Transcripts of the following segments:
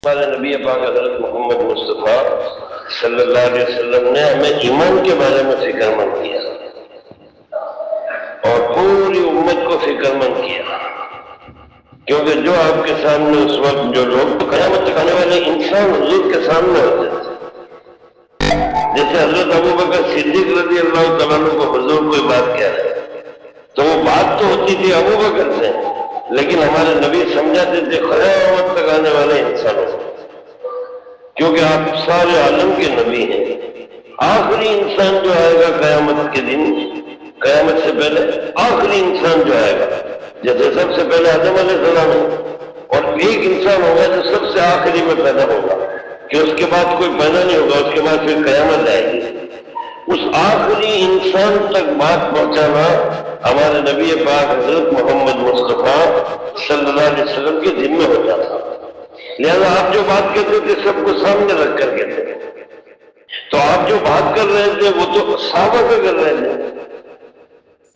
ہمارے نبی پاک حضرت محمد مصطفیٰ صلی اللہ علیہ وسلم نے ہمیں ایمان کے بارے میں فکر مند کیا اور پوری امت کو فکر مند کیا، کیونکہ جو آپ کے سامنے اس وقت جو لوگ قیامت تک آنے والے انسان حضور کے سامنے ہوتے تھے، جیسے حضرت ابوبکر صدیق رضی اللہ تعالیٰ عنہ کو حضور کوئی بات کہہ رہے تو وہ بات تو ہوتی تھی ابوبکر سے، لیکن ہمارے نبی سمجھاتے تھے قیامت تک آنے والے انسانوں سے، کیونکہ آپ سارے عالم کے نبی ہیں۔ آخری انسان جو آئے گا قیامت کے دن، قیامت سے پہلے آخری انسان جو آئے گا، جیسے سب سے پہلے آدم علیہ السلام ہے، اور ایک انسان ہوگا جو سب سے آخری میں پیدا ہوگا، کہ اس کے بعد کوئی پیدا نہیں ہوگا، اس کے بعد پھر قیامت آئے گی۔ اس آخری انسان تک بات پہنچانا ہمارے نبی پاک حضرت محمد مصطفیٰ صلی اللہ علیہ وسلم کے ذمہ ہوتا تھا، لہذا آپ جو بات کہتے تھے سب کو سامنے رکھ کر کہتے تھے۔ تو آپ جو بات کر رہے تھے وہ تو صحابہ سے کر رہے تھے،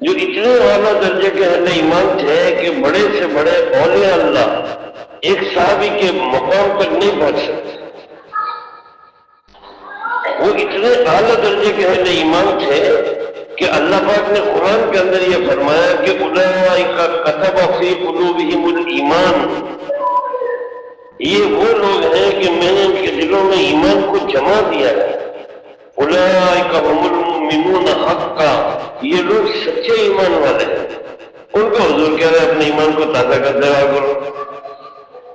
جو اتنے اعلیٰ درجے کے اہل ایمان تھے کہ بڑے سے بڑے اولیاء اللہ ایک صحابی کے مقام تک نہیں پہنچ سکتے۔ وہ اتنے اعلیٰ درجے کے اہل ایمان تھے کہ اللہ پاک نے قرآن کے اندر یہ فرمایا کہ اولئک کتب فی قلوبہم الایمان، یہ وہ لوگ ہیں کہ میں نے ان کے دلوں میں ایمان کو جما دیا ہے۔ اولئک هم المؤمنون حقا، یہ لوگ سچے ایمان والے ہیں۔ ان کو حضور کہہ رہے اپنے ایمان کو تازہ کر دیا کرو،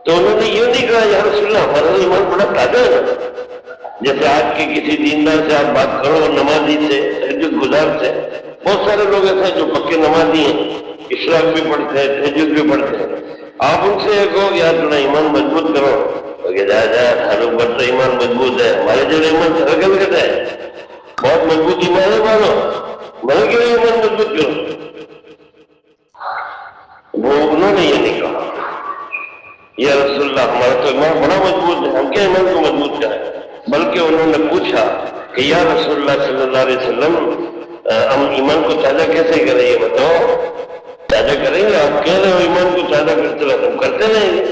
تو انہوں نے یہ نہیں کہا یا رسول اللہ ہمارا ایمان بڑا تازہ ہے نا، جیسے آج کے کسی دیندار سے آپ بات کرو، نمازی سے، تہجد گزار سے، بہت سارے لوگ ایسے ہیں جو پکے نمازی ہیں، اشراق بھی پڑھتے ہیں، تہجد بھی پڑھتے ہیں، آپ ان سے کہو یار تھوڑا ایمان مضبوط کرو، تو کہ جا ہر بڑا ایمان مضبوط ہے، ہمارے جو ایمان سرگل کرتا ہے بہت مضبوط ایمان ہے، مانو میں کیوں ایمان مضبوط کرو؟ وہ انہوں نے یہ نہیں کہا یا رسول اللہ ہمارا تو ایمان بڑا مضبوط ہے، ہم کیا ایمان کو مضبوط کریں، بلکہ انہوں نے پوچھا کہ یا رسول اللہ صلی اللہ علیہ وسلم ہم ایمان کو تازہ کیسے کریں، یہ بتاؤ، تازہ کریں گے؟ آپ کہہ رہے ہو ایمان کو تازہ کرتے رہے، ہم کرتے رہیں گے،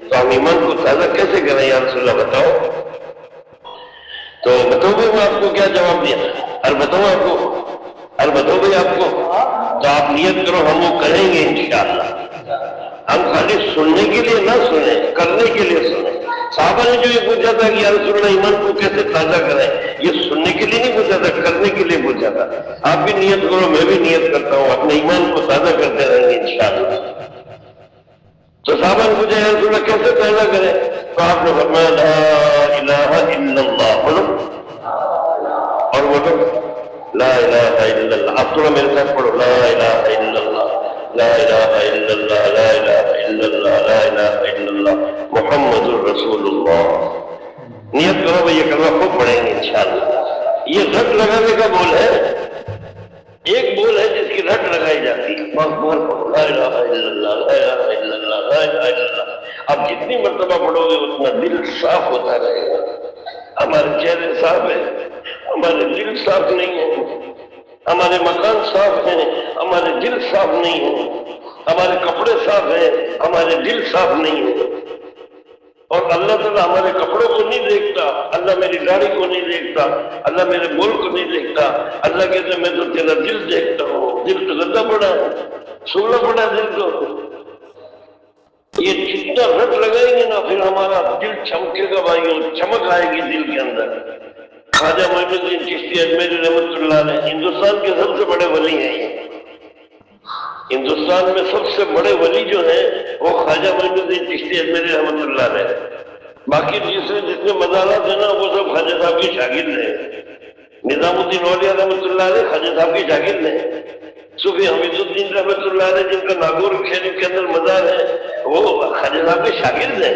تو ہم ایمان کو تازہ کیسے کریں یا رسول اللہ بتاؤ؟ تو بتاؤ گے میں آپ کو کیا جواب دیا، اور بتاؤ آپ کو، اور بتاؤ گے آپ کو، تو آپ نیت کرو ہم وہ کریں گے انشاءاللہ۔ ہم خالی سننے کے لیے نہ سنیں، کرنے کے لیے سنیں۔ صحابہ نے جو یہ پوچھا تھا کہ یا رسول اللہ ایمان کو کیسے تازہ کریں، یہ سننے کے لیے نہیں پوچھا تھا، کرنے کے لیے پوچھا تھا۔ آپ بھی نیت کرو، میں بھی نیت کرتا ہوں، اپنے ایمان کو تازہ کرتے رہیں گے انشاءاللہ۔ تو صحابہ نے پوچھا یا رسول اللہ کیسے تازہ کریں، تو آپ نے فرمایا لا الہ الا اللہ، بولو اور بولو لا الہ الا اللہ۔ آپ تھوڑا میرے ساتھ پڑھو، لا الہ الا اللہ، لا الہ الا اللہ، لا الہ الا اللہ، لا الہ الا اللہ، محمد الرسول اللہ۔ نیت کرو بھئی یہ کلمہ خوب پڑھیں گے انشاءاللہ۔ یہ رٹ لگانے کا بول ہے، ایک بول ہے جس کی رٹ لگائی جاتی ہے، بار پڑھو لا الہ الا اللہ، لا الہ الا اللہ، لا الہ الا اللہ۔ اب جتنی مرتبہ پڑھو گے اتنا دل صاف ہوتا رہے گا۔ ہمارے چہرے صاف ہیں، ہمارے دل صاف نہیں ہیں، ہمارے مکان صاف ہیں، ہمارے دل صاف نہیں ہیں، ہمارے کپڑے صاف ہیں، ہمارے دل صاف نہیں ہیں۔ اور اللہ تعالیٰ ہمارے کپڑوں کو نہیں دیکھتا، اللہ میری داڑھی کو نہیں دیکھتا، اللہ میرے بول کو نہیں دیکھتا، اللہ کہتے ہیں میں تو تیرا دل دیکھتا ہوں۔ دل تو گندا پڑا ہے، سونا پڑا ہے دل کو۔ یہ جتنا رٹ لگائیں گے نا پھر ہمارا دل چمکے گا بھائیوں، چمک آئے گی دل کے اندر۔ خواجہ معین الدین چشتی اجمیری رحمۃ اللہ علیہ ہندوستان کے سب سے بڑے ولی ہیں، ہندوستان میں سب سے بڑے ولی جو ہیں وہ خواجہ معین الدین چشتی اجمیری رحمۃ اللہ علیہ۔ باقی دوسرے جتنے مزارات ہیں نا وہ سب خواجہ صاحب کے شاگرد ہیں۔ نظام الدین اولیاء رحمۃ اللہ علیہ خواجہ صاحب کے شاگرد ہیں۔ صوفی حمید الدین رحمۃ اللہ علیہ جن کا ناگور شریف کے اندر مزار ہے وہ خواجہ صاحب کے شاگرد ہیں،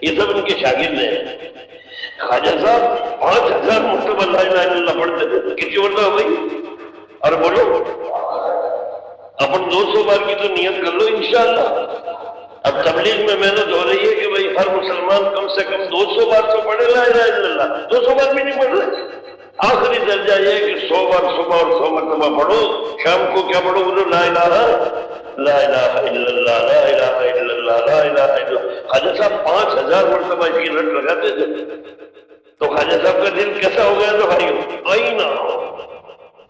یہ سب ان کے شاگرد ہیں۔ خواجہ صاحب 5000 مرتبہ لا الہ الا اللہ پڑھتے تھے، کتنی مرتبہ ہوئی؟ اور بولو اپن 200 بار کی تو نیت کر لو انشاءاللہ۔ اب تبلیغ میں محنت ہو رہی ہے کہ بھئی ہر مسلمان کم سے کم 200 بار تو پڑھے لا الہ الا اللہ۔ 200 بار بھی نہیں پڑھ رہے، آخری درجہ یہ ہے کہ 100 بار صبح اور 100 مرتبہ پڑھو، شام کو کیا پڑھو؟ بولو لا الہ لا الہ الا اللہ لا الہ الا اللہ لا الہ الا اللہ۔ خواجہ صاحب 5000 مرتبہ اس کی رٹ لگاتے تھے، تو خواجہ صاحب کا دل کیسا ہو گیا تو بھائی آئینہ،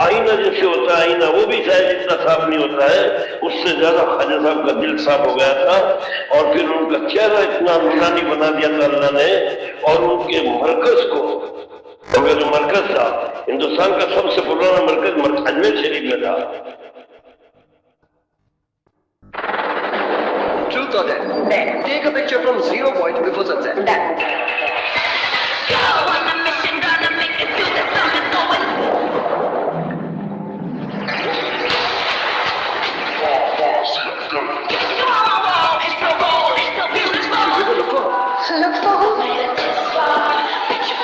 آئینہ جیسے ہوتا ہے آئینہ، وہ بھی شاید اتنا صاف نہیں ہوتا ہے، اس سے زیادہ خواجہ صاحب کا دل صاف ہو گیا تھا، اور پھر ان کا چہرہ اتنا نورانی بنا دیا تھا اللہ نے، اور ان کے مرکز کو، ان کا جو مرکز تھا ہندوستان کا سب سے پرانا مرکز اجمیر شریف میں تھا۔ Truth or dare? Dare. Take a picture from 0 point before sunset. Done. Go on a mission, gonna make it to the sun is going. Come on, it's so bold, it's so beautiful. We will look for. Look for who? Picture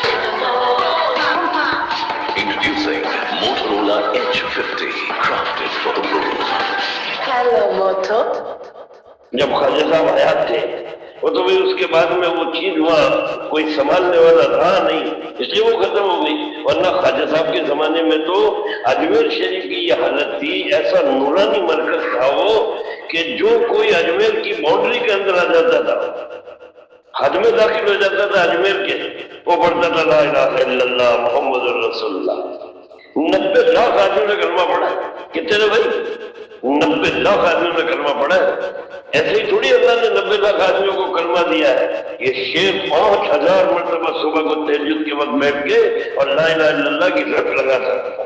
Introducing Motorola Edge50, crafted for the road. Hello, Moto. جب خواجہ صاحب حیات تھے وہ تو بھی اس کے بعد میں وہ چیز وہاں کوئی سنبھالنے والا رہا نہیں، اس لیے وہ ختم ہو گئی، ورنہ خواجہ صاحب کے زمانے میں تو اجمیر شریف کی یہ حالت تھی، ایسا نورانی مرکز تھا وہ کہ جو کوئی اجمیر کی باؤنڈری کے اندر آ جاتا تھا، حد میں داخل ہو جاتا تھا اجمیر کے، وہ پڑھتا تھا لا الہ الا اللہ محمد رسول اللہ۔ 90 لاکھ آدمیوں نے کلمہ پڑھا ہے، کتنے نے بھائی؟ 90 لاکھ آدمیوں نے کلمہ پڑھا ہے۔ ایسے ہی تھوڑی اللہ نے 90 لاکھ آدمیوں کو کلمہ دیا ہے، یہ شیخ 5000 مرتبہ صبح کو تہجد کے وقت بیٹھ کے اور لا الہ الا اللہ کی رٹ لگاتا تھا۔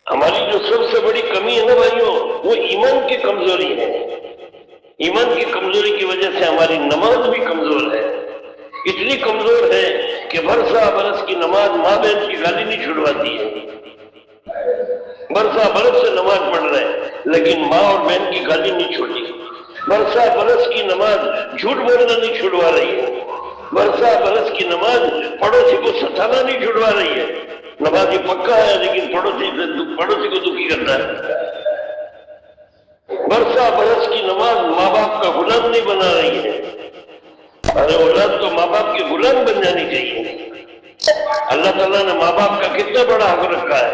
ہماری جو سب سے بڑی کمی ہے نا بھائیوں، وہ ایمان کی کمزوری ہے۔ ایمان کی کمزوری کی وجہ سے ہماری نماز بھی کمزور ہے، اتنی کمزور ہے کہ برسا برس کی نماز ماں بہن کی گالی نہیں چھڑواتی ہے، برسا برس سے نماز پڑھ رہے ہیں لیکن ماں اور بہن کی گالی نہیں چھوڑی، برسا برس کی نماز جھوٹ بولنا نہیں چھڑوا رہی ہے، برسا برس کی نماز پڑوسی کو ستانا نہیں چھڑوا رہی ہے، نمازی پکا ہے لیکن پڑوسی کو دکھی کرتا ہے، برسا برس کی نماز ماں باپ کا غلام نہیں بنا رہی ہے۔ ارے اولاد تو ماں باپ کے غلام بن جانی چاہیے۔ اللہ تعالیٰ نے ماں باپ کا کتنا بڑا حق رکھا ہے،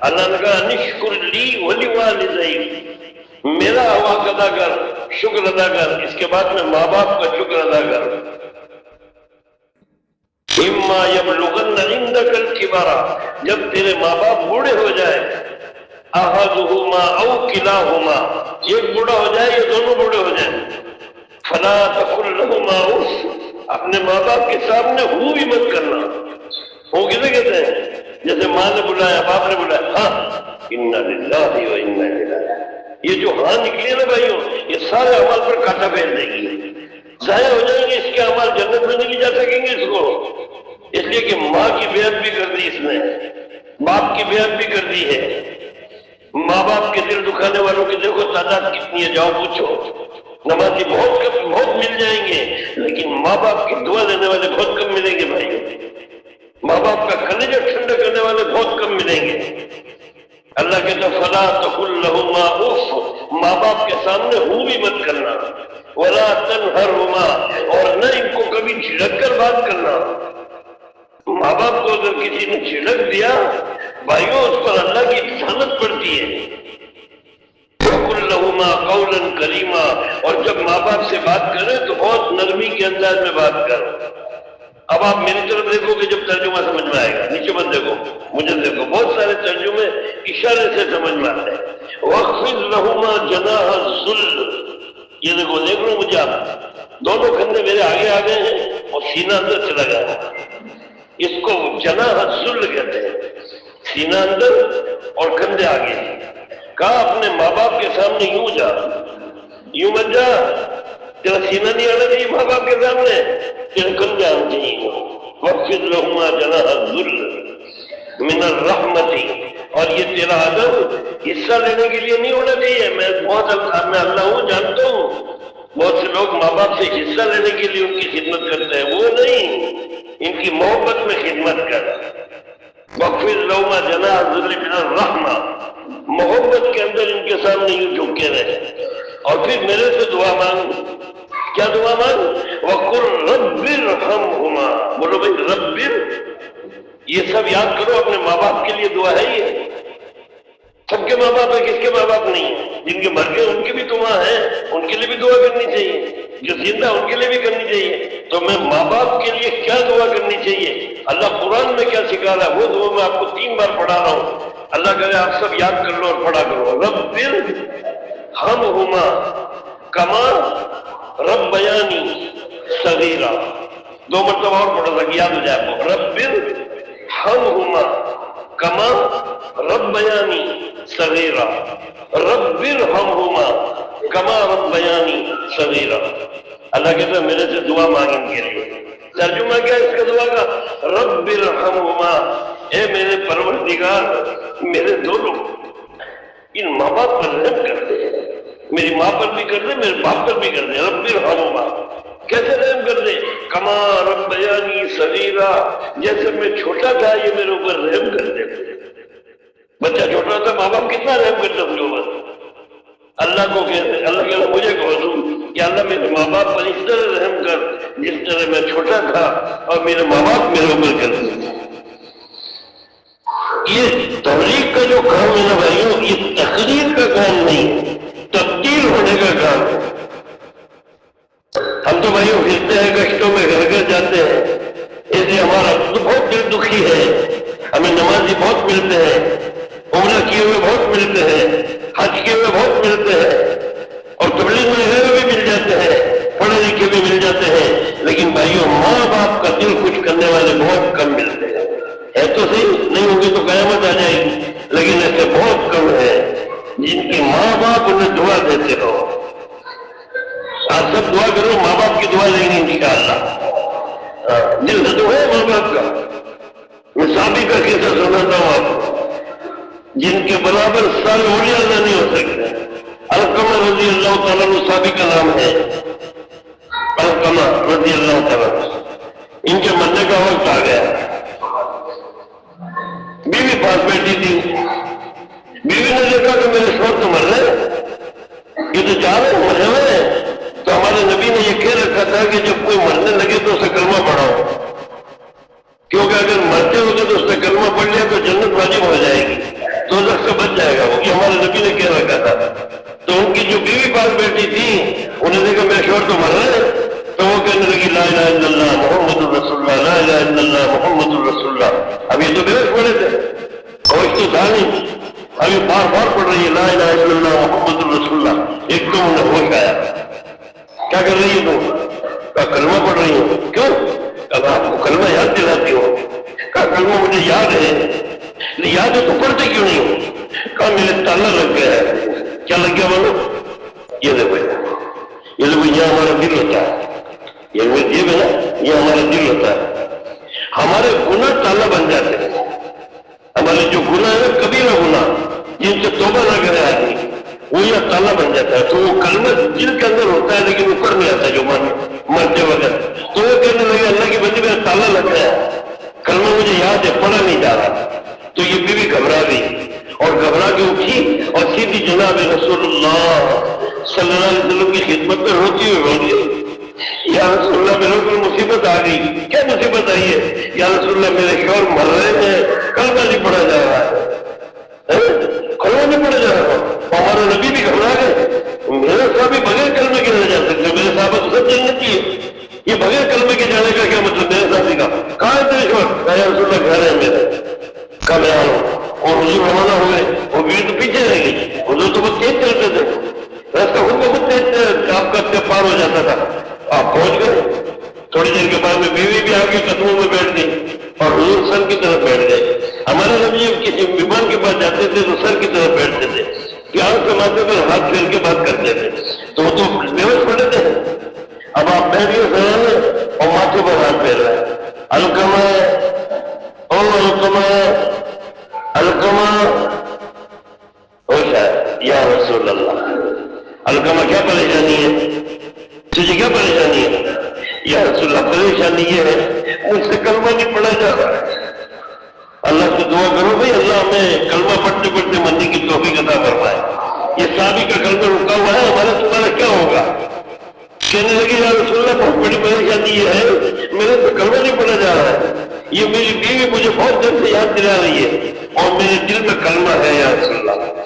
اللہ نے کہا نشکر لی ولی والدیک، میرا حق ادا کر، شکر ادا کر، اس کے بعد میں ماں باپ کا شکر ادا کر۔ اما یبلغن عندک الکبر، جب تیرے ماں باپ بوڑھے ہو جائے، احدہما او کلاہما، ایک بوڑھا ہو جائے یا دونوں بوڑھے ہو جائیں، فلا تقل لہما اف، اپنے ماں باپ کے سامنے ہو بھی مت کرنا۔ وہ کسے کہتے ہیں؟ جیسے ماں نے بلایا باپ نے بلایا، ہاں انا للہ و انا الیہ راجعون، یہ جو ہاں نکلی ہے نا بھائیوں، یہ سارے عمل پر کانٹا پھیر دے گی، ضائع ہو جائیں گے، اس کے عمل جنت میں نہیں لے جا سکیں گے اس کو، اس لیے کہ ماں کی بیعت بھی کر دی اس نے، باپ کی بیعت بھی کر دی ہے۔ ماں باپ کے دل دکھانے والوں کی دیکھو تعداد کتنی ہے، جاؤ پوچھو، نمازی بہت مل جائیں گے لیکن ماں باپ کی دعا لینے والے بہت کم ملیں گے بھائیوں، ماں باپ کا کلیجہ ٹھنڈا کرنے والے بہت کم ملیں گے۔ اللہ کہتا فلا تقل لہما اف، ماں باپ کے سامنے ہو بھی مت کرنا، ولا تنہرہما، اور نہ ان کو کبھی جھڑک کر بات کرنا۔ ماں باپ کو اگر کسی نے جھڑک دیا بھائیوں، اس پر اللہ کی لعنت پڑتی ہے۔ وَقُلْ لَهُمَا قَوْلًا كَرِيمًا، اور جب ماں باپ سے بات کریں تو بہت نرمی کے انداز میں بات کرو۔ اب آپ میری طرف دیکھو کہ جب ترجمہ سمجھ میں آئے گا، نیچے مت دیکھو، مجھے دیکھو، بہت سارے ترجمے اشارے سے سمجھ میں آتے ہیں۔ وَاخْفِضْ لَهُمَا جَنَاحَ الذُّلِّ، یہ دیکھو، دیکھ لو مجھے آپ، دونوں کندھے میرے آگے آ گئے ہیں اور سینہ اندر چلا گیا، اس کو جناح الذل کہتے ہیں، سینہ اندر اور کندھے آگے۔ کہا اپنے ماں باپ کے سامنے یوں جا، یوں مت جا، تیرا سینہ نہیں آنا چاہیے ماں باپ کے سامنے، تیرے کندھے آنا چاہیے۔ وَاخْفِضْ لَهُمَا جَنَاحَ الذُّلِّ مِنَ الرَّحْمَةِ، اور یہ تیرا ادب حصہ لینے کے لیے نہیں ہونا چاہیے، میں اللہ ہوں، جانتا ہوں بہت سے لوگ ماں باپ سے حصہ لینے کے لیے ان کی خدمت کرتے ہیں، وہ نہیں، ان کی محبت میں خدمت کر۔ وَاخْفِضْ لَهُمَا جَنَاحَ الذُّلِّ مِنَ الرَّحْمَةِ، محبت کے اندر ان کے سامنے یوں جھکے رہے، اور پھر میرے سے دعا مانگ۔ کیا دعا مانگ؟ وَقُلْ رَبِّ ارْحَمْهُمَا، بولو بھائی رب، یہ سب یاد کرو، اپنے ماں باپ کے لیے دعا ہے یہ۔ سب کے ماں باپ ہے، کس کے ماں باپ نہیں ہیں؟ جن کے مر گئے ان کی بھی تو ماں ہے، ان کے لیے بھی دعا کرنی چاہیے، جو زندہ ان کے لیے بھی کرنی چاہیے۔ تو میں ماں باپ کے لیے کیا دعا کرنی چاہیے، اللہ قرآن میں کیا سکھا رہا ہے، وہ دعا میں آپ کو 3 بار پڑھا رہا ہوں، اللہ کرے آپ سب یاد کر لو اور پڑھا کرو۔ رب ارحمہما کما ربیانی صغیرا، 2 مرتبہ اور پڑھا تھا کہ یاد ہو جائے آپ کو۔ رب ارحمہما کما ربیانی صغیرا، رب ارحمہما کما ربیانی صغیرا۔ اللہ کہتا ہے میرے سے دعا مانگیں کے لیے۔ ترجمہ کیا اس کا دعا کا؟ رب ارحمہما، اے میرے پروردگار میرے دونوں ان ماں باپ پر رحم کر دے، میری ماں پر بھی کر دے، میرے باپ پر بھی کر دے۔ رب ارحمہما، کیسے رحم کر دے؟ کما ربیانی صغیرا، جیسے میں چھوٹا تھا یہ میرے اوپر رحم کر دے۔ بچہ چھوٹا تھا، ماں باپ کتنا رحم کرتا اس کے اوپر؟ اللہ کو کہتے، اللہ کہتا مجھے کہو تم کہ اللہ میرے ماں باپ پر اس طرح رحم کر جس طرح میں چھوٹا تھا اور میرے ماں باپ میرے اوپر کرتے تھے۔ یہ تبلیغ کا جو کام ہے نا بھائیوں، یہ تقریر کا کام نہیں ہے، تبدیل ہونے کا کام ہے۔ ہم تو بھائیوں پھرتے ہیں گشتوں میں، گھر گھر جاتے ہیں، اس لیے ہمارا بہت دل دکھی ہے، ہمیں نمازی بہت ملتے ہیں، عمرہ کیے ہوئے بہت ملتے ہیں، حج کیے ہوئے بہت ملتے ہیں، اور تبلیغ میں گئے ہوئے بھی مل جاتے ہیں، پڑھے لکھے بھی مل جاتے ہیں، لیکن بھائیوں ماں باپ کا دل خوش کرنے والے بہت کم ملتے ہیں۔ ہے تو صحیح، نہیں ہوگی تو قیامت آ جائے گی، لیکن ایسے بہت کم ہے جن کی ماں باپ انہیں دعا دیتے ہو۔ آپ سب دعا کرو، ماں باپ کی دعا لیں گے انشاءاللہ۔ دل سے تو ہے ماں باپ کا۔ میں صحابی کا قصہ سناتا ہوں آپ کو، جن کے برابر سال اولیاء اللہ نہیں ہو سکتے۔ علقمہ رضی اللہ تعالیٰ عنہ صحابی کا نام ہے، علقمہ رضی اللہ تعالیٰ عنہ۔ ان کے مرنے کا وقت آ گیا، بیوی پاس بیٹھی تھی، بیوی نے دیکھا کہ میرے شوہر تو مر رہے، یہ تو چاہ رہے مرے ہوئے ہیں، تو ہمارے نبی نے یہ کہہ رکھا تھا کہ جب کوئی مرنے لگے تو اسے کلمہ پڑھاؤ، کیونکہ اگر مرتے ہوگے تو اس نے کلمہ پڑھ لیا تو جنت واجب ہو جائے گی، دوزخ سے بچ جائے گا، وہ کہ ہمارے نبی نے کہہ رکھا تھا۔ تو ان کی جو بیوی پاس بیٹھی تھی انہیں دیکھا میرے شوہر تو مر رہے ہیں، تو وہ کہنے لگی لا الہ الا اللہ محمد الرسول اللہ، لا الہ الا اللہ محمد الرسول اللہ۔ اب یہ تو بے ہوش پڑے تھے، ہوش تو تھا نہیں، اب یہ بار بار پڑھ رہی ہے لا الہ الا اللہ محمد الرسول اللہ۔ ایک تو انہیں ہوش آیا، کیا کر رہی ہے تو کلمہ پڑھ رہی ہو، کیوں؟ کہا آپ کو کلمہ یاد دلاتی ہو، کہا کلمہ مجھے یاد ہے، یاد ہے تو پڑھتے کیوں نہیں ہو؟ کہا میرے تالا لگ گیا ہے۔ کیا لگ گیا بولو؟ یہ دیکھو، یہ دیکھو، یہ ہمارا دل ہوتا ہے، یہ جیب ہے نا، یہ ہمارا دل ہوتا ہے، ہمارے گناہ تالا بن جاتے ہیں، ہمارے جو گناہ ہے کبیرہ گناہ جن سے توبہ نہ کرے آدمی، وہ یہ تالا بن جاتا ہے۔ تو وہ کلمہ دل کے اندر ہوتا ہے لیکن اوپر نہیں آتا جو مرتے وقت، تو وہ کہنے لگے اللہ کی بندی میرا تالا لگ گیا، کلمہ مجھے یاد ہے پڑھا نہیں جا رہا۔ تو یہ بیوی گھبرا گئی اور گھبرا کے اٹھی اور سیدھی جناب رسول اللہ صلی اللہ علیہ وسلم کی خدمت میں روتی ہوئی بولی یا رسول اللہ میرے اوپر مصیبت آ گئی۔ کیا مصیبت آئی ہے؟ یا رسول اللہ میرے شوہر مر رہے ہیں، کلمہ نہیں پڑھا جا رہا ہے، کلمہ نہیں پڑھا جا رہا۔ ہمارے نبی بھی گھبرا گئے، میرے صحابی بغیر کلمے کے نہ جا سکتے، میرے صحابہ تو سب جنتی ہے، یہ بغیر کلمے کے جانے کا کیا مطلب؟ میرے صحابی کا کہاں ہے تیرے شوہر؟ کہا یا رسول اللہ گھر ہے میرے، کہا میں آؤں۔ اور حضور روانہ ہوئے، وہ بیوی تو پیچھے رہ گئی، حضور تو بہت تیز چلتے تھے، راستہ خود کو بہت تیز آپ کا پار ہو جاتا تھا۔ آپ پہنچ گئے، تھوڑی دیر کے بعد میں بیوی بھی آگے قدموں میں بیٹھ گئی اور حضور سر کی طرف بیٹھ گئے۔ ہمارے نبی جب کسی بیمار کے پاس جاتے تھے تو سر کی طرف بیٹھتے تھے، پیار سے ماتھے پر ہاتھ پھیر کے بات کرتے تھے، تو وہ تو بے ہوش پڑے تھے۔ اب آپ بیٹھ گئے سر اور ماتھے پر ہاتھ پھیر رہے ہیں، علقمہ او علقمہ علقمہ ہوش ہے یا رسول اللہ۔ علقمہ کیا پریشانی ہے؟ تجھے کیا پریشانی ہے؟ یا رسول اللہ پریشانی یہ ہے مجھ سے کلمہ نہیں پڑھا جا رہا ہے، اللہ سے دعا کرو بھائی اللہ ہمیں کلمہ پڑھتے پڑھتے مرنے کی توفیق عطا فرمائے۔ یہ صحابی کا کلمہ رکا ہوا ہے، ہمارا تمہارا کیا ہوگا؟ کہنے لگی یا رسول اللہ بہت بڑی پریشانی یہ ہے میرے سے کلمہ نہیں پڑھا جا رہا ہے، یہ میری بیوی مجھے بہت دیر سے یاد دلا رہی ہے اور میرے دل میں کلمہ ہے یا رسول اللہ۔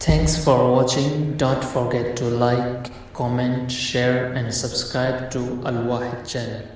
Thanks for watching. Don't forget to like, comment, share and subscribe to Al Wahid channel.